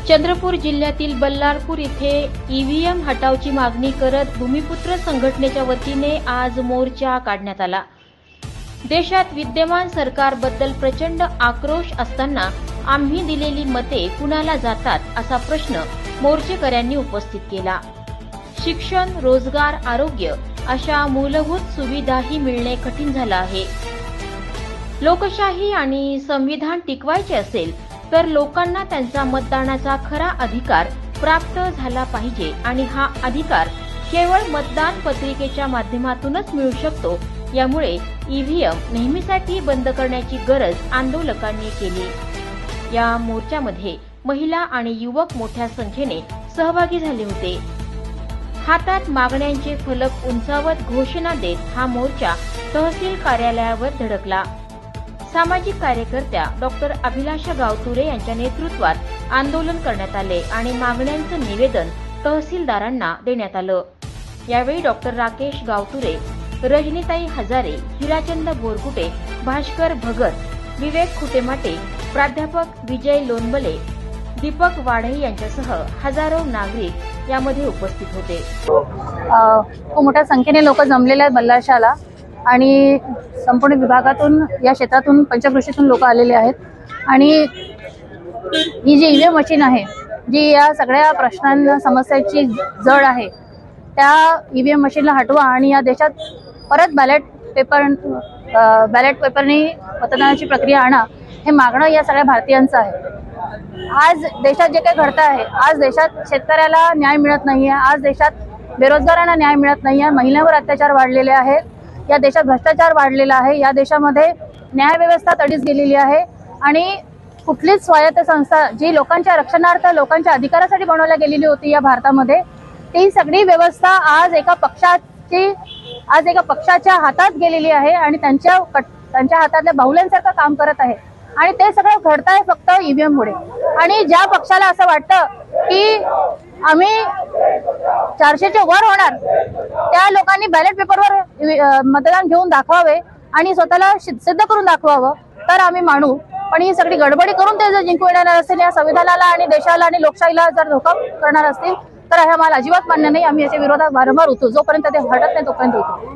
चंद्रपूर जिल्ह्यातील बल्लारपूर येथे ईव्हीएम हटावची मागणी करत भूमिपुत्र संघटनेच्या वतीने आज मोर्चा काढण्यात आला। देशात विद्यमान सरकारबद्दल प्रचंड आक्रोश असताना आम्ही दिलेली मते कुणाला जातात असा प्रश्न मोर्चेकऱ्यांनी उपस्थित केला। शिक्षण, रोजगार, आरोग्य अशा मूलभूत सुविधाही मिळणे कठीण झाले आहे। लोकशाही आणि संविधान टिकवायचे असेल तर लोकांना त्यांचा मतदानाचा खरा अधिकार प्राप्त झाला पाहिजे आणि हा अधिकार केवळ मतदान पत्रिकेच्या माध्यमातूनच मिळू शकतो। यामुळे ईव्हीएम नेहमीसाठी बंद करण्याची गरज आंदोलकांनी केली। या मोर्चामध्ये महिला आणि युवक मोठ्या संख्येने सहभागी झाले होते। हातात मागण्यांचे फलक उंचावत घोषणा देत हा मोर्चा तहसील कार्यालयावर धडकला। सामाजिक कार्यकर्त्या डॉक्टर अभिलाषा गावतुरे यांच्या नेतृत्वात आंदोलन करण्यात आले आणि मागण्यांचं निवेदन तहसीलदारांना देण्यात आलं। यावेळी डॉक्टर राकेश गावतुरे, रजनीताई हजारे, हिराचंद बोरकुटे, भास्कर भगत, विवेक खुटेमाटे, प्राध्यापक विजय लोणबले, दीपक वाढे यांच्यासह हजारो नागरिक यामध्ये उपस्थित होते। खूप मोठ्या संख्येने लोक जमलेले आहेत बल्लारशाला आणि संपूर्ण विभागातून या क्षेत्रातून पंचक्रोशीतून लोक आलेले आहेत आणि ही जी ईव्हीएम मशीन आहे जी या सगळ्या प्रश्नांना समस्याची जड आहे त्या ईव्हीएम मशीनला हटवा आणि या देशात परत बॅलेट पेपरने मतदानाची प्रक्रिया आणा हे मागणं या सगळ्या भारतीयांचं आहे। आज देशात जे काही घडतं आहे, आज देशात शेतकऱ्याला न्याय मिळत नाहीये, आज देशात बेरोजगारांना न्याय मिळत नाहीये, महिलांवर अत्याचार वाढलेले आहेत, या देशात भ्रष्टाचार वाढलेला आहे, या देशामध्ये न्याय व्यवस्था तडीस गेलेली आहे आणि कुठलीच स्वायत्त संस्था जी लोकांच्या रक्षणार्थ लोकांच्या अधिकारासाठी बनवल्या गेलेली होती या भारतामध्ये ती सगळी व्यवस्था आज एका पक्षाच्या हातात गेलेली आहे आणि त्यांच्या हातातल्या बाहुल्यांसारखं काम करत आहे आणि ते सगळं घडत आहे फक्त ईव्हीएम मुळे। आणि ज्या पक्षाला असं वाटतं की आम्ही 400च्या वर होणार त्या लोकांनी बॅलेट पेपरवर मतदान घेऊन दाखवावे आणि स्वतःला सिद्ध करून दाखवावं तर आम्ही मानू, पण ही सगळी गडबडी करून ते जर जिंकून येणार असेल, या संविधानाला आणि देशाला आणि लोकशाहीला जर धोका करणार असतील तर हे आम्हाला अजिबात मान्य नाही। आम्ही याच्या विरोधात वारंवार होतो, जोपर्यंत ते हटत नाही तोपर्यंत होतो।